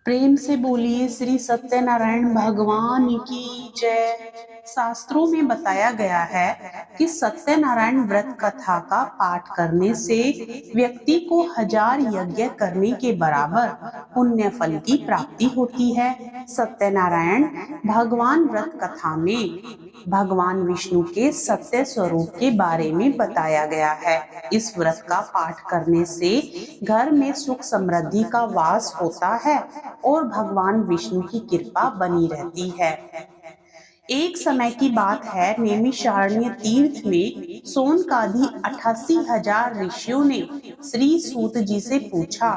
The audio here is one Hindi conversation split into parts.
प्रेम से बोलिए श्री सत्यनारायण भगवान की जय। शास्त्रों में बताया गया है कि सत्यनारायण व्रत कथा का पाठ करने से व्यक्ति को 1000 यज्ञ करने के बराबर पुण्य फल की प्राप्ति होती है। सत्यनारायण भगवान व्रत कथा में भगवान विष्णु के सत्य स्वरूप के बारे में बताया गया है। इस व्रत का पाठ करने से घर में सुख समृद्धि का वास होता है और भगवान विष्णु की कृपा बनी रहती है। एक समय की बात है, नैमिषारण्य तीर्थ में सोनकादि 88,000 ऋषियों ने श्री सूत जी से पूछा,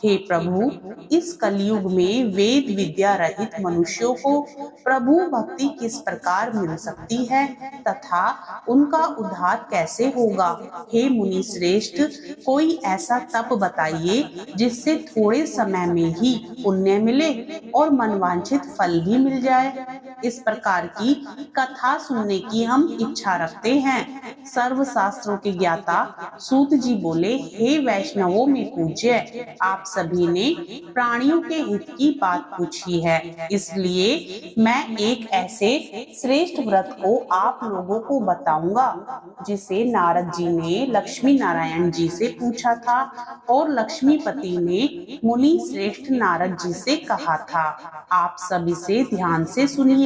हे प्रभु, इस कलयुग में वेद विद्या रहित मनुष्यों को प्रभु भक्ति किस प्रकार मिल सकती है तथा उनका उद्धार कैसे होगा। हे मुनि श्रेष्ठ, कोई ऐसा तप बताइए जिससे थोड़े समय में ही पुण्य मिले और मनवांछित फल भी मिल जाए। इस प्रकार की कथा सुनने की हम इच्छा रखते हैं। सर्व शास्त्रों के ज्ञाता सूत जी बोले, हे वैष्णवों में पूज्य, आप सभी ने प्राणियों के हित की बात पूछी है, इसलिए मैं एक ऐसे श्रेष्ठ व्रत को आप लोगों को बताऊंगा जिसे नारद जी ने लक्ष्मी नारायण जी से पूछा था और लक्ष्मीपति ने मुनि श्रेष्ठ नारद जी से कहा था। आप सब इसे ध्यान से सुनिए।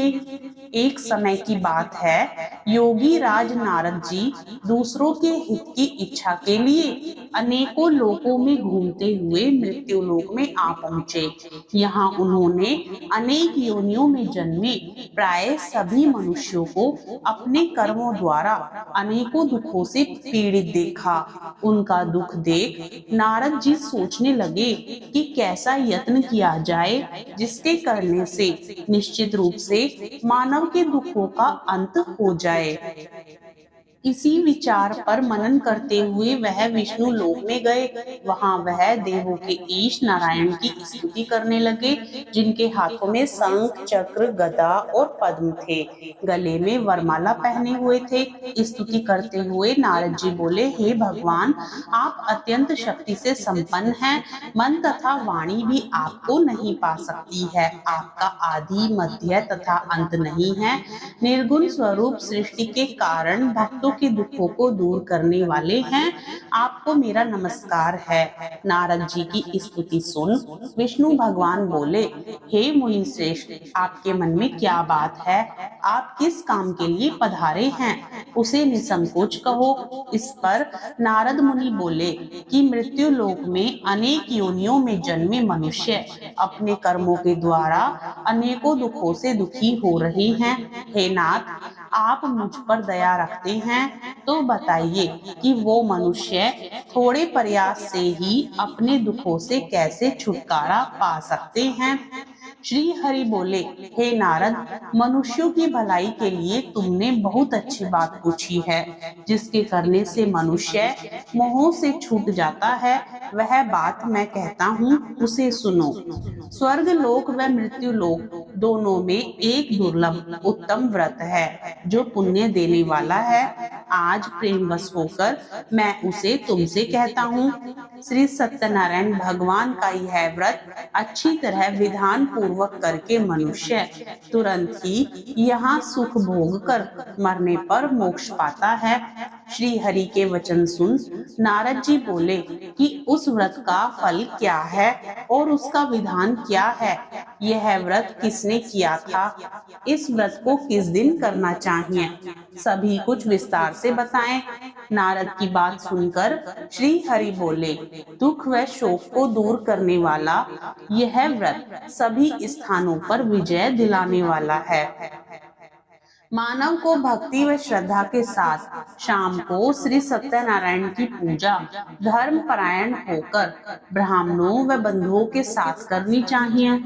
एक समय की बात है, योगी राज नारद जी दूसरों के हित की इच्छा के लिए अनेकों लोकों में घूमते हुए मृत्यु लोक में आ पहुंचे। यहाँ उन्होंने अनेक योनियों में जन्मे प्राय सभी मनुष्यों को अपने कर्मों द्वारा अनेकों दुखों से पीड़ित देखा। उनका दुख देख नारद जी सोचने लगे कि कैसा यत्न किया जाए जिसके करने से निश्चित रूप से मानव के दुखों का अंत हो जाए। इसी विचार पर मनन करते हुए वह विष्णु लोक में गए। वहां वह देवों के ईश नारायण की स्तुति करने लगे, जिनके हाथों में शंख चक्र गदा और पद्म थे, गले में वरमाला पहने हुए थे। स्तुति करते हुए नारद जी बोले, हे भगवान, आप अत्यंत शक्ति से संपन्न हैं, मन तथा वाणी भी आपको नहीं पा सकती है। आपका आदि मध्य तथा अंत नहीं है। निर्गुण स्वरूप सृष्टि के कारण भक्तों के दुखों को दूर करने वाले हैं। आपको मेरा नमस्कार है। नारद जी की स्तुति सुन विष्णु भगवान बोले, हे मुनि श्रेष्ठ, आपके मन में क्या बात है? आप किस काम के लिए पधारे हैं, उसे निसंकोच कहो। इस पर नारद मुनि बोले कि मृत्यु लोक में अनेक योनियों में जन्मे मनुष्य अपने कर्मों के द्वारा अनेकों दुखों से दुखी हो रहे हैं। हे नाथ, आप मुझ पर दया रखते हैं तो बताइए कि वो मनुष्य थोड़े प्रयास से ही अपने दुखों से कैसे छुटकारा पा सकते हैं। श्री हरि बोले, हे नारद, मनुष्यों की भलाई के लिए तुमने बहुत अच्छी बात पूछी है। जिसके करने से मनुष्य मोह से छूट जाता है, वह बात मैं कहता हूँ, उसे सुनो। स्वर्ग लोक व मृत्यु लोक दोनों में एक दुर्लभ उत्तम व्रत है जो पुण्य देने वाला है। आज प्रेमवश होकर मैं उसे तुमसे कहता हूँ। श्री सत्यनारायण भगवान का यह व्रत अच्छी तरह विधान पूर्वक करके मनुष्य तुरंत ही यहाँ सुख भोग कर मरने पर मोक्ष पाता है। श्री हरि के वचन सुन नारद जी बोले कि उस व्रत का फल क्या है और उसका विधान क्या है। यह व्रत किसने किया था? इस व्रत को किस दिन करना चाहिए? सभी कुछ विस्तार से बताएं। नारद की बात सुनकर श्री हरि बोले, दुख व शोक को दूर करने वाला यह व्रत सभी स्थानों पर विजय दिलाने वाला है। मानव को भक्ति व श्रद्धा के साथ शाम को श्री सत्यनारायण की पूजा धर्म परायण होकर ब्राह्मणों व बंधुओं के साथ करनी चाहिए।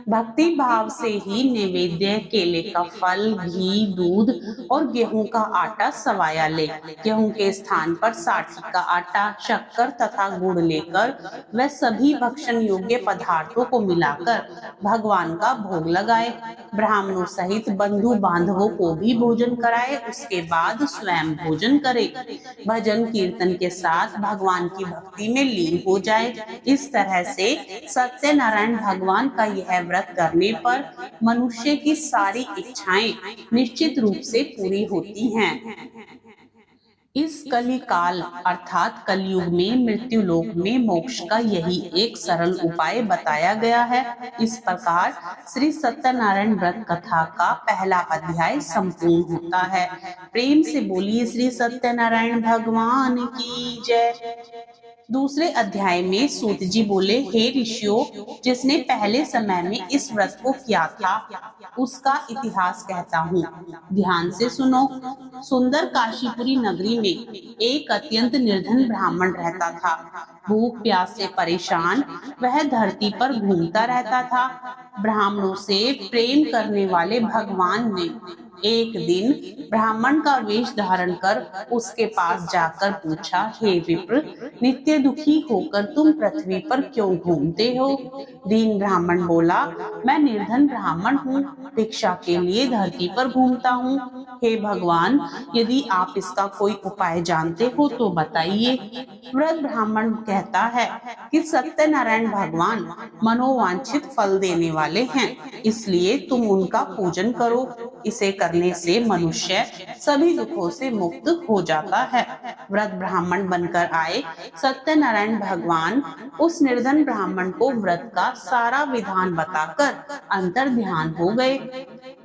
भक्ति भाव से ही नैवेद्य केले का फल, घी, दूध और गेहूं का आटा सवाया ले। गेहूं के स्थान पर साठी का आटा, शक्कर तथा गुड़ लेकर वह सभी भक्षण योग्य पदार्थों को मिलाकर भगवान का भोग लगाए। ब्राह्मणों सहित बंधु बांधवों को भी भोजन कराए, उसके बाद स्वयं भोजन करे, भजन कीर्तन के साथ भगवान की भक्ति में लीन हो जाए। इस तरह से सत्यनारायण भगवान का यह व्रत करने पर मनुष्य की सारी इच्छाएं निश्चित रूप से पूरी होती हैं। इस कली काल अर्थात कलयुग में मृत्यु लोक में मोक्ष का यही एक सरल उपाय बताया गया है। इस प्रकार श्री सत्यनारायण व्रत कथा का पहला अध्याय संपूर्ण होता है। प्रेम से बोलिए श्री सत्यनारायण भगवान की जय। दूसरे अध्याय में सूत जी बोले, हे ऋषियों, जिसने पहले समय में इस व्रत को किया था उसका इतिहास कहता हूँ, ध्यान से सुनो। सुंदर काशीपुरी नगरी में एक अत्यंत निर्धन ब्राह्मण रहता था। भूख प्यास से परेशान वह धरती पर घूमता रहता था। ब्राह्मणों से प्रेम करने वाले भगवान ने एक दिन ब्राह्मण का वेश धारण कर उसके पास जाकर पूछा, हे विप्र, नित्य दुखी होकर तुम पृथ्वी पर क्यों घूमते हो? दीन ब्राह्मण बोला, मैं निर्धन ब्राह्मण हूँ, भिक्षा के लिए धरती पर घूमता हूँ। हे भगवान, यदि आप इसका कोई उपाय जानते हो तो बताइए। वृद्ध ब्राह्मण कहता है कि सत्यनारायण भगवान मनोवांछित फल देने वाले हैं, इसलिए तुम उनका पूजन करो। इसे करने से मनुष्य सभी दुखों से मुक्त हो जाता है। व्रत ब्राह्मण बनकर आए सत्यनारायण भगवान उस निर्धन ब्राह्मण को व्रत का सारा विधान बताकर अंतर ध्यान हो गए।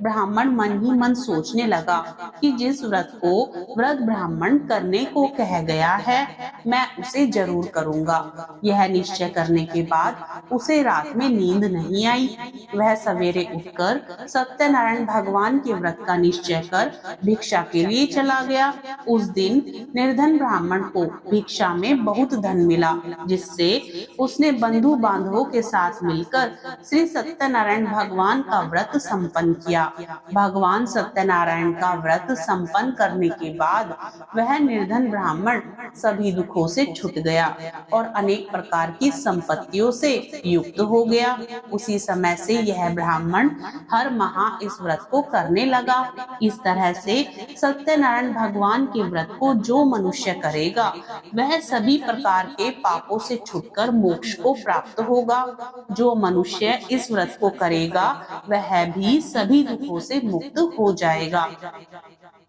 ब्राह्मण मन ही मन सोचने लगा कि जिस व्रत को व्रत ब्राह्मण करने को कह गया है, मैं उसे जरूर करूंगा। यह निश्चय करने के बाद उसे रात में नींद नहीं आई। वह सवेरे उठकर सत्यनारायण भगवान के व्रत का निश्चय कर भिक्षा के लिए चला गया। उस दिन निर्धन ब्राह्मण को भिक्षा में बहुत धन मिला, जिससे उसने बंधु बांधवों के साथ मिलकर श्री सत्यनारायण भगवान का व्रत संपन्न किया। भगवान सत्यनारायण का व्रत संपन्न करने के बाद वह निर्धन ब्राह्मण सभी दुखों से छूट गया और अनेक प्रकार की संपत्तियों से युक्त हो गया। उसी समय से यह ब्राह्मण हर माह इस व्रत को करने लगा। इस तरह से सत्यनारायण भगवान के व्रत को जो मनुष्य करेगा वह सभी प्रकार के पापों से छूटकर मोक्ष को प्राप्त होगा। जो मनुष्य इस व्रत को करेगा वह भी सभी दुखों से मुक्त हो जाएगा।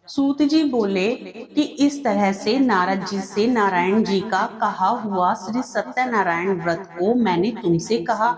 सूत जी बोले कि इस तरह से नारद जी से नारायण जी का कहा हुआ श्री सत्यनारायण व्रत को मैंने तुमसे कहा।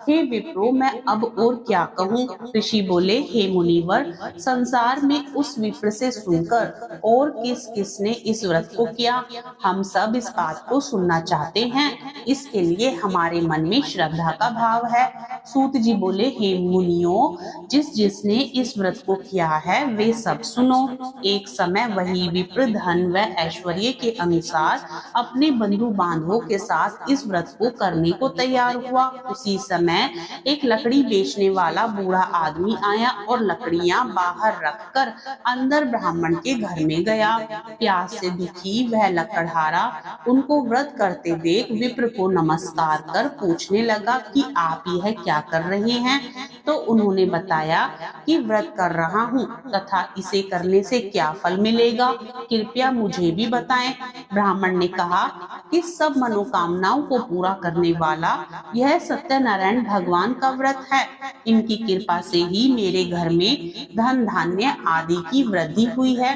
हे विप्रो, मैं अब और क्या कहूँ? ऋषि बोले, हे मुनिवर, संसार में उस विप्र से सुनकर और किस किसने इस व्रत को किया, हम सब इस बात को सुनना चाहते हैं। इसके लिए हमारे मन में श्रद्धा का भाव है। सूत जी बोले, हे मुनियों, जिसने इस व्रत को किया है वे सब सुनो। एक समय वही विप्र धन व ऐश्वर्य के अनुसार अपने बंधु बांधवों के साथ इस व्रत को करने को तैयार हुआ। उसी समय एक लकड़ी बेचने वाला बूढ़ा आदमी आया और लकड़ियां बाहर रखकर अंदर ब्राह्मण के घर में गया। प्यास से दुखी वह लकड़हारा उनको व्रत करते देख विप्र को नमस्कार कर पूछने लगा कि आप यह क्या कर रहे हैं? तो उन्होंने बताया कि व्रत कर रहा हूँ तथा इसे करने से क्या फल मिलेगा, कृपया मुझे भी बताएं। ब्राह्मण ने कहा कि सब मनोकामनाओं को पूरा करने वाला यह सत्यनारायण भगवान का व्रत है। इनकी कृपा से ही मेरे घर में धन धान्य आदि की वृद्धि हुई है।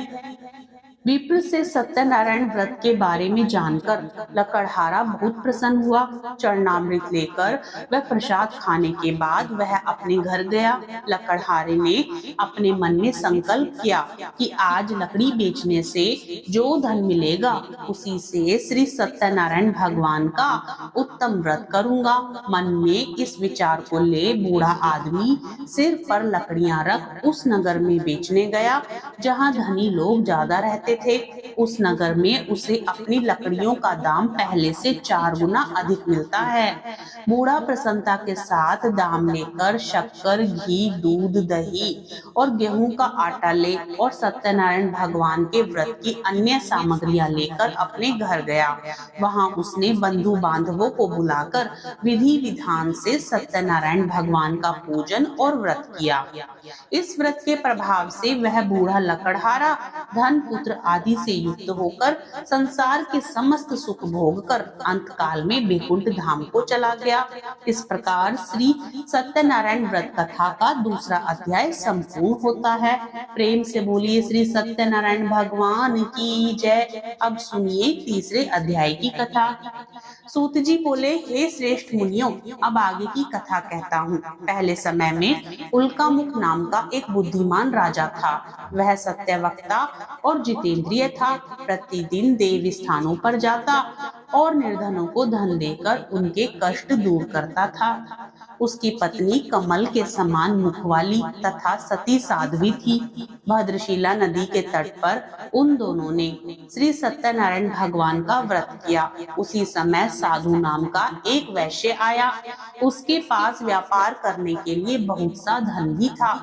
विप्र से सत्यनारायण व्रत के बारे में जानकर लकड़हारा बहुत प्रसन्न हुआ। चरणामृत लेकर वह प्रसाद खाने के बाद वह अपने घर गया। लकड़हारे ने अपने मन में संकल्प किया कि आज लकड़ी बेचने से जो धन मिलेगा उसी से श्री सत्यनारायण भगवान का उत्तम व्रत करूंगा। मन में इस विचार को ले बूढ़ा आदमी सिर पर लकड़ियां रख उस नगर में बेचने गया जहाँ धनी लोग ज्यादा रहते थे। उस नगर में उसे अपनी लकड़ियों का दाम पहले से 4 गुना अधिक मिलता है। बूढ़ा प्रसन्नता के साथ दाम लेकर शक्कर, घी, दूध, दही और गेहूं का आटा ले और सत्यनारायण भगवान के व्रत की अन्य सामग्रियां लेकर अपने घर गया। वहां उसने बंधु बांधवों को बुलाकर विधि विधान से सत्यनारायण भगवान का पूजन और व्रत किया। इस व्रत के प्रभाव से वह बूढ़ा लकड़हारा धन, पुत्र आदि से युक्त होकर संसार के समस्त सुख भोग कर अंत काल में वैकुंठ धाम को चला गया। इस प्रकार श्री सत्यनारायण व्रत कथा का दूसरा अध्याय संपूर्ण होता है। प्रेम से बोलिए श्री सत्यनारायण भगवान की जय। अब सुनिए तीसरे अध्याय की कथा। सूत जी बोले, हे श्रेष्ठ मुनियों, अब आगे की कथा कहता हूँ। पहले समय में उल्कामुख नाम का एक बुद्धिमान राजा था। वह सत्यवक्ता और जितेंद्रिय था। प्रतिदिन देव स्थानों पर जाता और निर्धनों को धन देकर उनके कष्ट दूर करता था। उसकी पत्नी कमल के समान मुख वाली तथा सती साध्वी थी। भद्रशिला नदी के तट पर उन दोनों ने श्री सत्यनारायण भगवान का व्रत किया। उसी समय साधु नाम का एक वैश्य आया। उसके पास व्यापार करने के लिए बहुत सा धन भी था।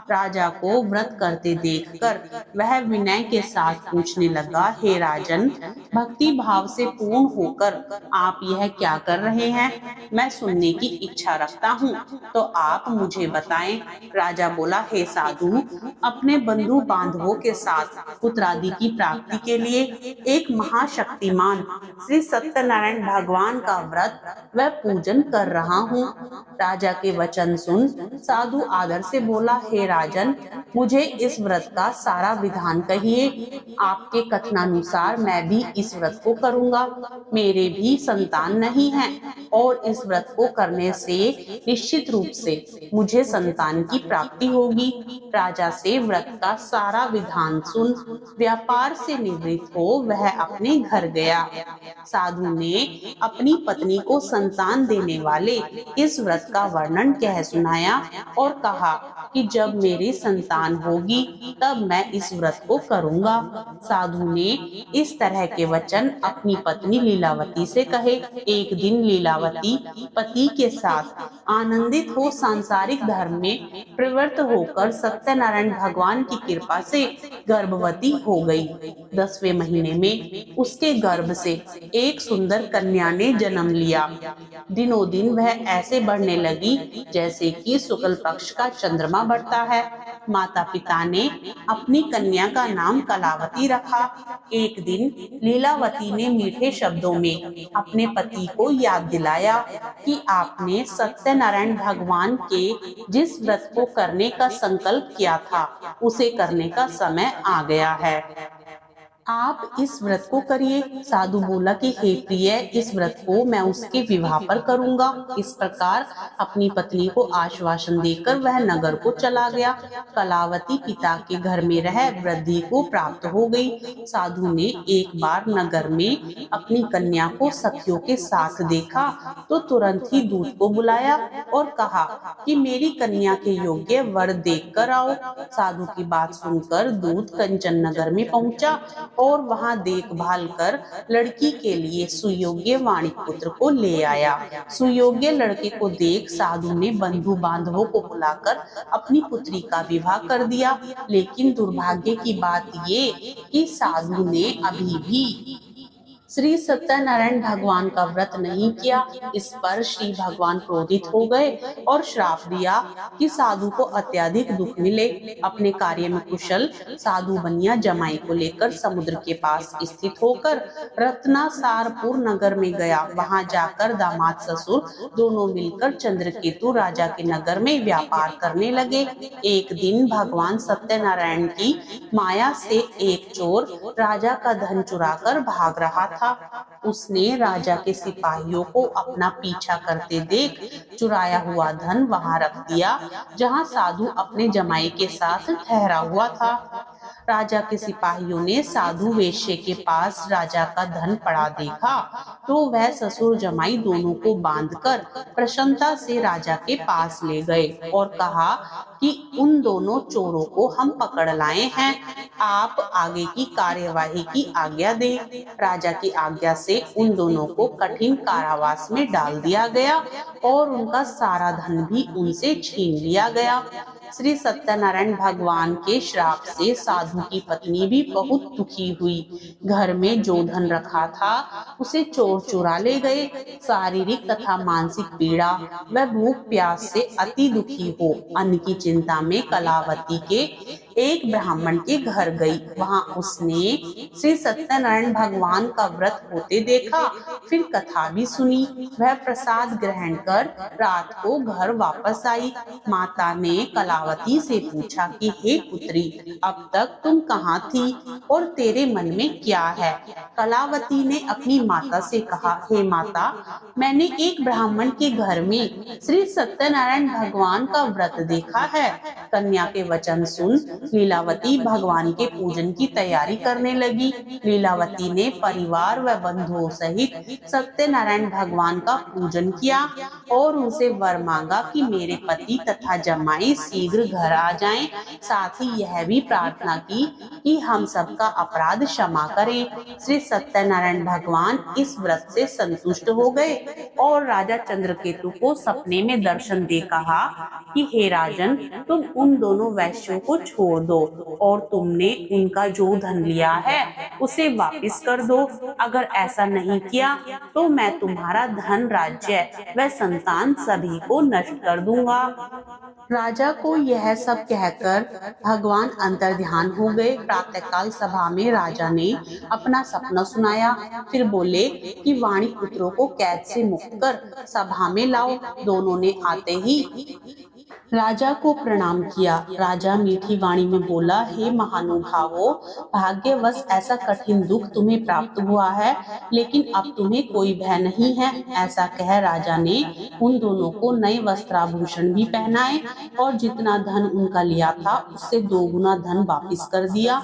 राजा को व्रत करते देखकर वह विनय के साथ पूछने लगा, हे राजन, भक्ति भाव से पूर्ण होकर आप यह क्या कर रहे हैं? मैं सुनने की इच्छा रखता हूँ, तो आप मुझे बताएं। राजा बोला, हे साधु, अपने बंधु बांधवों के साथ पुत्रादि की प्राप्ति के लिए एक महाशक्तिमान श्री सत्यनारायण भगवान का व्रत व पूजन कर रहा हूँ। राजा के वचन सुन साधु आदर से बोला, हे राजन, मुझे इस व्रत का सारा विधान कहिए। आपके कथनानुसार मैं भी इस व्रत को करूंगा। मेरे भी संतान नहीं है और इस व्रत को करने से निश्चित रूप से मुझे संतान की प्राप्ति होगी। राजा से व्रत का सारा विधान सुन व्यापार से निवृत्त हो वह अपने घर गया। साधु ने अपनी पत्नी को संतान देने वाले इस व्रत का वर्णन कह सुनाया और कहा कि जब मेरी संतान होगी तब मैं इस व्रत को करूंगा। साधु ने इस तरह के वचन अपनी पत्नी लीलावती से कहे। एक दिन लीलावती पति के साथ आनंदित हो सांसारिक धर्म में प्रवृत्त होकर सत्यनारायण भगवान की कृपा से गर्भवती हो गई। 10वें महीने में उसके गर्भ से एक सुंदर कन्या ने जन्म लिया। दिनों दिन वह ऐसे बढ़ने लगी जैसे कि शुक्ल पक्ष का चंद्रमा बढ़ता है। माता पिता ने अपनी कन्या का नाम कलावती रखा। एक दिन लीलावती ने मीठे शब्दों में अपने पति को याद दिलाया कि आपने सत्यनारायण भगवान के जिस व्रत को करने का संकल्प किया था उसे करने का समय आ गया है। आप इस व्रत को करिए। साधु बोला कि हे प्रिय, इस व्रत को मैं उसके विवाह पर करूंगा। इस प्रकार अपनी पत्नी को आश्वासन देकर वह नगर को चला गया। कलावती पिता के घर में रह वृद्धि को प्राप्त हो गई। साधु ने एक बार नगर में अपनी कन्या को सखियों के साथ देखा तो तुरंत ही दूत को बुलाया और कहा कि मेरी कन्या के योग्य वर देख कर आओ। साधु की बात सुनकर दूत कंचन नगर में पहुंचा और वहां देखभाल कर लड़की के लिए सुयोग्य वाणिक पुत्र को ले आया। सुयोग्य लड़के को देख साधु ने बंधु बांधवों को बुलाकर अपनी पुत्री का विवाह कर दिया। लेकिन दुर्भाग्य की बात ये कि साधु ने अभी भी श्री सत्यनारायण भगवान का व्रत नहीं किया। इस पर श्री भगवान क्रोधित हो गए और श्राप दिया कि साधु को अत्यधिक दुख मिले। अपने कार्य में कुशल साधु बनिया जमाई को लेकर समुद्र के पास स्थित होकर रत्नासारपुर नगर में गया। वहां जाकर दामाद ससुर दोनों मिलकर चंद्रकेतु राजा के नगर में व्यापार करने लगे। एक दिन भगवान सत्यनारायण की माया से एक चोर राजा का धन चुराकर भाग रहा था। उसने राजा के सिपाहियों को अपना पीछा करते देख चुराया हुआ धन वहां रख दिया जहां साधु अपने जमाई के साथ ठहरा हुआ था। राजा के सिपाहियों ने साधु वेश्य के पास राजा का धन पड़ा देखा तो वह ससुर जमाई दोनों को बांधकर प्रसन्नता से राजा के पास ले गए और कहा कि उन दोनों चोरों को हम पकड़ लाए हैं, आप आगे की कार्यवाही की आज्ञा दें। राजा की आज्ञा से उन दोनों को कठिन कारावास में डाल दिया गया और उनका सारा धन भी उनसे छीन लिया गया। श्री सत्यनारायण भगवान के श्राप से साधु की पत्नी भी बहुत दुखी हुई। घर में जो धन रखा था उसे चोर चुरा ले गए। शारीरिक तथा मानसिक पीड़ा व भूख प्यास से अति दुखी हो अन्न की चिंता में कलावती के एक ब्राह्मण के घर गई। वहां उसने श्री सत्यनारायण भगवान का व्रत होते देखा, फिर कथा भी सुनी। वह प्रसाद ग्रहण कर रात को घर वापस आई। माता ने कलावती से पूछा कि हे पुत्री, अब तक तुम कहाँ थी और तेरे मन में क्या है? कलावती ने अपनी माता से कहा, हे माता, मैंने एक ब्राह्मण के घर में श्री सत्यनारायण भगवान का व्रत देखा है। कन्या के वचन सुन लीलावती भगवान के पूजन की तैयारी करने लगी। लीलावती ने परिवार व बंधुओं सहित सत्यनारायण भगवान का पूजन किया और उनसे वर मांगा कि मेरे पति तथा जमाई शीघ्र घर आ जाएं। साथ ही यह भी प्रार्थना की कि हम सबका अपराध क्षमा करें। श्री सत्यनारायण भगवान इस व्रत से संतुष्ट हो गए और राजा चंद्रकेतु को सपने में दर्शन दे कहा कि हे राजन, तुम उन दोनों वैश्यों को छोड़ दो और तुमने उनका जो धन लिया है उसे वापस कर दो। अगर ऐसा नहीं किया तो मैं तुम्हारा धन, राज्य व संतान सभी को नष्ट कर दूंगा। राजा को यह सब कहकर भगवान अंतर्ध्यान हो गए। प्रातःकाल सभा में राजा ने अपना सपना सुनाया, फिर बोले कि वाणी पुत्रों को कैद से मुक्त कर सभा में लाओ। दोनों ने आते ही राजा को प्रणाम किया। राजा मीठी वाणी में बोला, हे महानुभावों, भाग्यवश ऐसा कठिन दुख तुम्हें प्राप्त हुआ है, लेकिन अब तुम्हें कोई भय नहीं है। ऐसा कह राजा ने उन दोनों को नए वस्त्राभूषण भी पहनाए और जितना धन उनका लिया था उससे 2 गुना धन वापस कर दिया।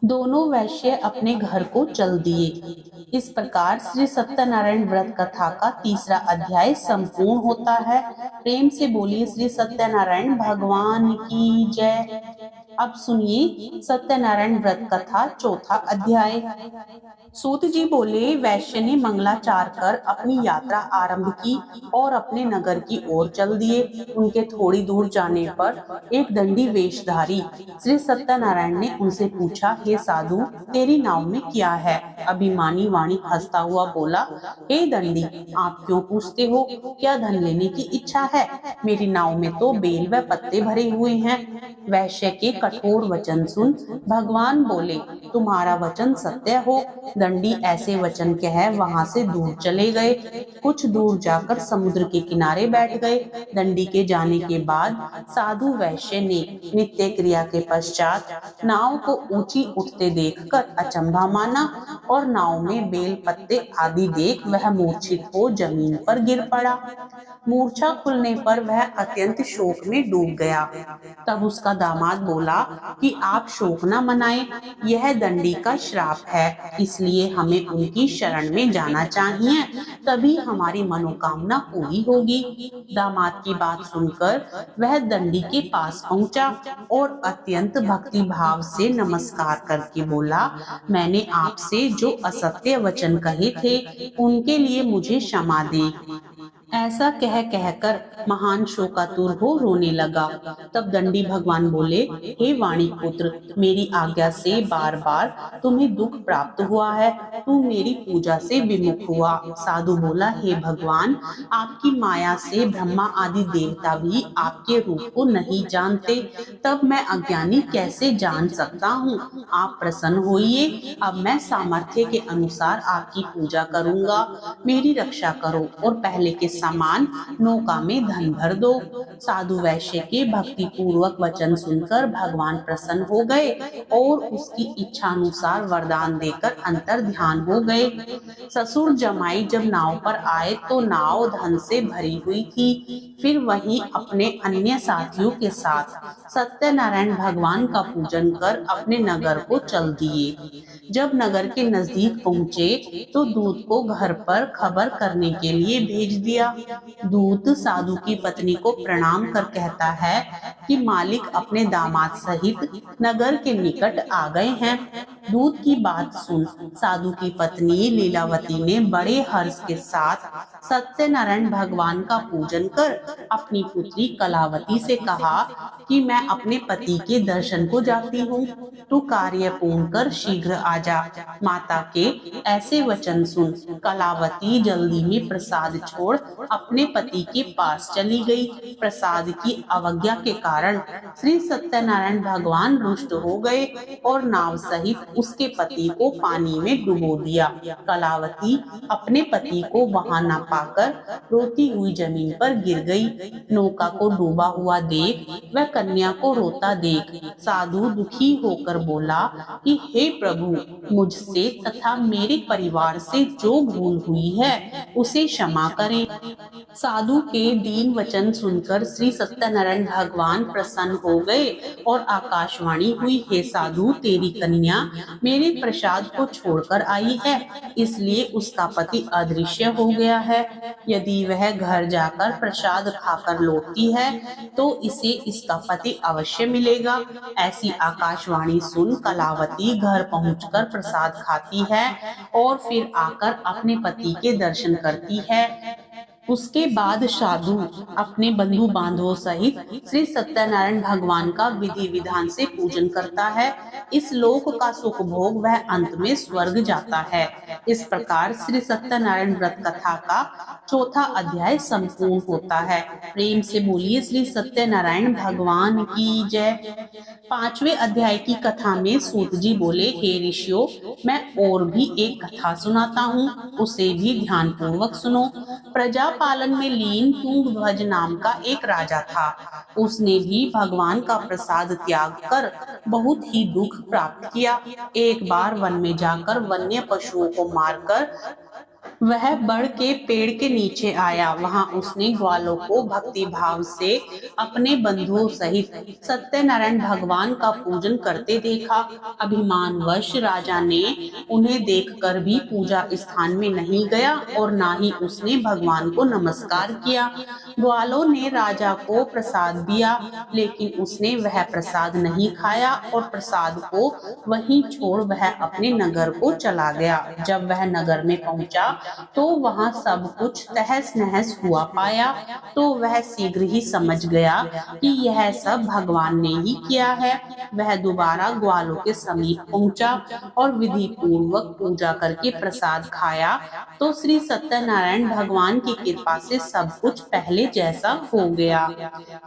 दोनों वैश्य अपने घर को चल दिए। इस प्रकार श्री सत्यनारायण व्रत कथा का 3रा अध्याय संपूर्ण होता है। प्रेम से बोलिए श्री सत्यनारायण भगवान की जय। अब सुनिए सत्यनारायण व्रत कथा 4था अध्याय। सूत जी बोले, वैश्य ने मंगलाचार कर अपनी यात्रा आरंभ की और अपने नगर की ओर चल दिए। उनके थोड़ी दूर जाने पर एक दंडी वेशधारी श्री सत्यनारायण ने उनसे पूछा, हे साधु, तेरी नाव में क्या है? अभिमानी वाणी हंसता हुआ बोला, हे दंडी, आप क्यों पूछते हो? क्या धन लेने की इच्छा है? मेरी नाव में तो बेल व पत्ते भरे हुए हैं। वैश्य के कठोर वचन सुन भगवान बोले, तुम्हारा वचन सत्य हो। दंडी ऐसे वचन कह वहां से दूर चले गए। कुछ दूर जाकर समुद्र के किनारे बैठ गए। दंडी के जाने के बाद साधु वैश्य ने नित्य क्रिया के पश्चात नाव को ऊंची उठते देखकर अचंभा माना और नाव में बेल पत्ते आदि देख वह मूर्छित हो जमीन पर गिर पड़ा। मूर्छा खुलने पर वह अत्यंत शोक में डूब गया। तब उसका दामाद बोला कि आप शोक न मनाएं, यह दंडी का श्राप है, इसलिए हमें उनकी शरण में जाना चाहिए, तभी हमारी मनोकामना पूरी होगी। दामाद की बात सुनकर वह दंडी के पास पहुंचा और अत्यंत भक्ति भाव से नमस्कार करके बोला, मैंने आपसे जो असत्य वचन कहे थे उनके लिए मुझे क्षमा दे। ऐसा कह कहकर महान शोकातुर हो रोने लगा। तब दंडी भगवान बोले, हे वाणी पुत्र, मेरी आज्ञा से बार बार तुम्हें दुख प्राप्त हुआ है, तू मेरी पूजा से विमुख हुआ। साधु बोला, हे भगवान, आपकी माया से ब्रह्मा आदि देवता भी आपके रूप को नहीं जानते, तब मैं अज्ञानी कैसे जान सकता हूँ? आप प्रसन्न होइए, अब मैं सामर्थ्य के अनुसार आपकी पूजा करूँगा। मेरी रक्षा करो और पहले के समान नौका में धन भर दो। साधु वैश्य के भक्ति पूर्वक वचन सुनकर भगवान प्रसन्न हो गए और उसकी इच्छा अनुसार वरदान देकर अंतर ध्यान हो गए। ससुर जमाई जब नाव पर आए तो नाव धन से भरी हुई थी। फिर वही अपने अन्य साथियों के साथ सत्यनारायण भगवान का पूजन कर अपने नगर को चल दिए। जब नगर के नजदीक पहुँचे तो दूत को घर पर खबर करने के लिए भेज दिया। दूत साधु की पत्नी को प्रणाम प्रणाम कर कहता है कि मालिक अपने दामाद सहित नगर के निकट आ गए हैं। दूत की बात सुन साधु की पत्नी लीलावती ने बड़े हर्ष के साथ सत्यनारायण भगवान का पूजन कर अपनी पुत्री कलावती से कहा कि मैं अपने पति के दर्शन को जाती हूँ, तू कार्य पूर्ण कर शीघ्र आ जा। माता के ऐसे वचन सुन कलावती जल्दी में प्रसाद छोड़ अपने पति के पास चली गई। प्रसाद की अवज्ञा के कारण श्री सत्यनारायण भगवान रुष्ट हो गए और नाव सहित उसके पति को पानी में डुबो दिया। कलावती अपने पति को वहां न पाकर रोती हुई जमीन पर गिर गई। नौका को डूबा हुआ देख वह कन्या को रोता देख साधु दुखी होकर बोला कि हे प्रभु, मुझसे तथा मेरे परिवार से जो भूल हुई है उसे क्षमा करें। साधु के दीन वचन सुनकर श्री सत्यनारायण भगवान प्रसन्न हो गए और आकाशवाणी हुई, हे साधु, तेरी कन्या मेरे प्रसाद को छोड़कर आई है, इसलिए उसका पति अदृश्य हो गया है। यदि वह घर जाकर प्रसाद खाकर लौटती है तो इसे इसका पति अवश्य मिलेगा। ऐसी आकाशवाणी सुन कलावती घर पहुंचकर प्रसाद खाती है और फिर आकर अपने पति के दर्शन करती है। उसके बाद साधु अपने बंधु बांधवों सहित श्री सत्यनारायण भगवान का विधि विधान से पूजन करता है। इस लोक का सुख भोग वह अंत में स्वर्ग जाता है। इस प्रकार श्री सत्यनारायण व्रत कथा का चौथा अध्याय संपूर्ण होता है। प्रेम से बोलिए श्री सत्यनारायण भगवान की जय। पांचवें अध्याय की कथा में सूत जी बोले, हे ऋषियों, मैं और भी एक कथा सुनाता हूँ, उसे भी ध्यान पूर्वक सुनो। प्रजा पालन में लीन तुंगध्वज नाम का एक राजा था। उसने भी भगवान का प्रसाद त्याग कर बहुत ही दुख प्राप्त किया। एक बार वन में जाकर वन्य पशुओं को मारकर वह बड़ के पेड़ के नीचे आया। वहां उसने ग्वालों को भक्ति भाव से अपने बंधुओं सहित सत्यनारायण भगवान का पूजन करते देखा। अभिमानवश राजा ने उन्हें देखकर भी पूजा स्थान में नहीं गया और ना ही उसने भगवान को नमस्कार किया। ग्वालों ने राजा को प्रसाद दिया, लेकिन उसने वह प्रसाद नहीं खाया और प्रसाद को वहीं छोड़ वह अपने नगर को चला गया। जब वह नगर में पहुंचा तो वहां सब कुछ तहस नहस हुआ पाया, तो वह शीघ्र ही समझ गया कि यह सब भगवान ने ही किया है। वह दोबारा ग्वालों के समीप पहुंचा और विधि पूर्वक पूजा करके प्रसाद खाया, तो श्री सत्यनारायण भगवान की कृपा से सब कुछ पहले जैसा हो गया।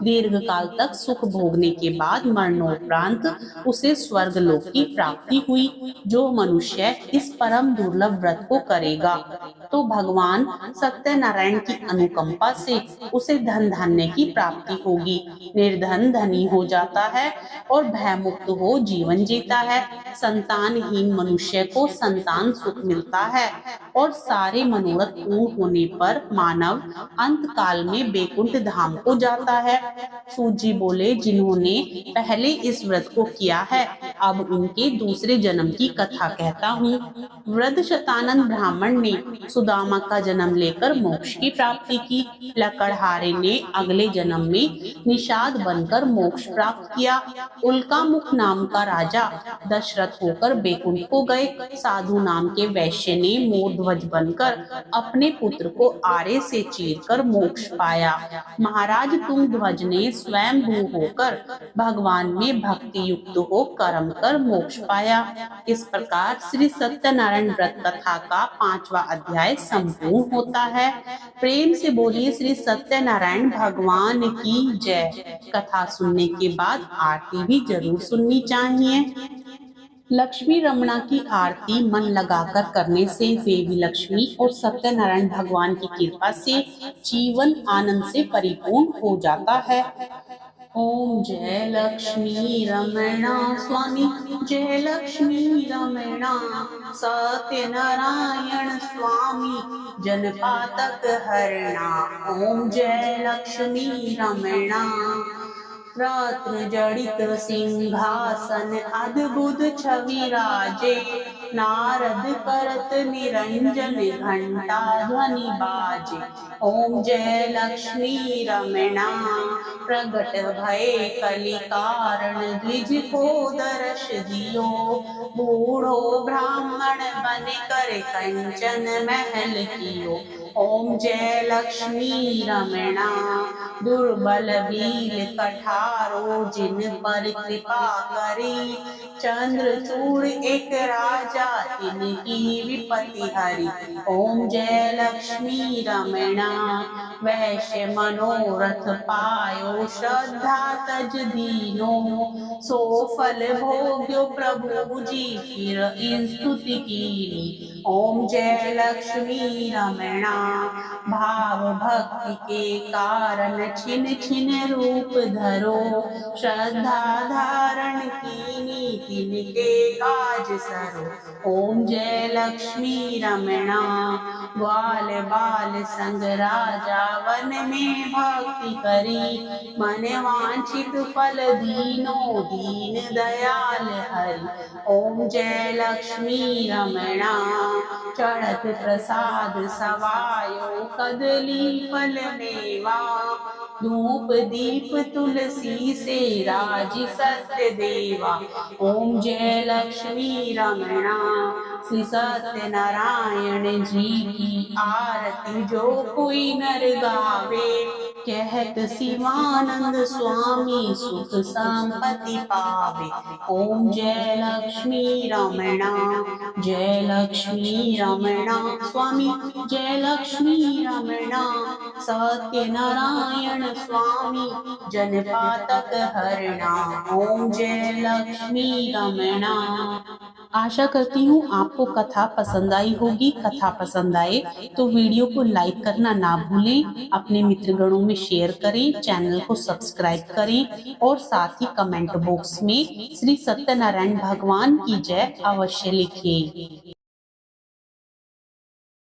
दीर्घ काल तक सुख भोगने के बाद मरणोपरांत उसे स्वर्ग लोक की प्राप्ति हुई। जो मनुष्य इस परम दुर्लभ व्रत को करेगा तो भगवान सत्यनारायण की अनुकंपा से उसे धन धान्य की प्राप्ति होगी। निर्धन धनी हो जाता है और भयमुक्त हो जीवन जीता है। संतानहीन मनुष्य को संतान सुख मिलता है और सारे मनोरथ पूर्ण होने पर मानव अंत काल में बैकुंठ धाम को जाता है। सूजी बोले, जिन्होंने पहले इस व्रत को किया है, अब उनके दूसरे जन्म की कथा कहता हूँ। वृद्ध शतानंद ब्राह्मण ने सुदामा का जन्म लेकर मोक्ष की प्राप्ति की। लकड़हारे ने अगले जन्म में निषाद बनकर मोक्ष प्राप्त किया। उल्कामुख नाम का राजा दशरथ होकर बैकुंठ को गए। साधु नाम के वैश्य ने मोरध्वज बनकर अपने पुत्र को आरे से चीरकर मोक्ष पाया। महाराज तुंगध्वज ने स्वयं भू होकर भगवान में भक्ति युक्त हो कर्म कर मोक्ष पाया। इस प्रकार श्री सत्यनारायण व्रत कथा का पांचवा अध्याय संपूर्ण होता है। प्रेम से बोलिए श्री सत्यनारायण भगवान की जय। कथा सुनने के बाद आरती भी जरूर सुननी चाहिए। लक्ष्मी रमणा की आरती मन लगाकर करने से देवी लक्ष्मी और सत्यनारायण भगवान की कृपा से जीवन आनंद से परिपूर्ण हो जाता है। ओम जय लक्ष्मी रमणा स्वामी, जय लक्ष्मी रमणा सत्यनारायण स्वामी, जनपातक हरणा। ओम जय लक्ष्मी रमणा। रत्न जड़ित सिंहासन अद्भुत छवि राजे, नारद करत निरंजन घंटा ध्वनि बाजे। ओम जय लक्ष्मी रमणा। प्रगट भय कलि कारण द्विज को दर्श दियो। बूढ़ो ब्राह्मण बन कर कंचन महल कियो। ओम जय लक्ष्मी रमणा दुर्बल बील कठारो जिन पर कृपा करी। चंद्रचूड़ एक राजा तिनकी विपत्ति हरि। ओम जय लक्ष्मी रमणा वैश्य मनोरथ पायो श्रद्धा तज दीनो। सो फल भोग्यो प्रभु जी फिर स्तुति कीनी। ओम जय लक्ष्मी रमणा भाव भक्ति के कारण छिन छिन रूप धरो। श्रद्धा धारण कीनी तिनके काज सरो। ओम जय लक्ष्मी रमणा ग्वाल बाल संग राजा वन में भक्ति करी। मन वांछित फल दीनो दीन दयाल हरि। ओम जय लक्ष्मी रमणा चढ़त प्रसाद सवायो कदली फल मेवा। धूप दीप तुलसी से राजी सत्य देवा। ओम जय लक्ष्मी रमणा श्री सत्य नारायण जी की आरती जो कोई नर गावे। कहत शिवानंद स्वामी सुख संपत्ति पावे। ओम जय लक्ष्मी रमणा जय लक्ष्मी रमणा स्वामी जय लक्ष्मी रमणा। सत्य नारायण स्वामी जन पातक हरणा। ओम जय लक्ष्मी रमणा। आशा करती हूँ आपको कथा पसंद आई होगी। कथा पसंद आए तो वीडियो को लाइक करना ना भूलें, अपने मित्रगणों में शेयर करें, चैनल को सब्सक्राइब करें और साथ ही कमेंट बॉक्स में श्री सत्यनारायण भगवान की जय अवश्य लिखें।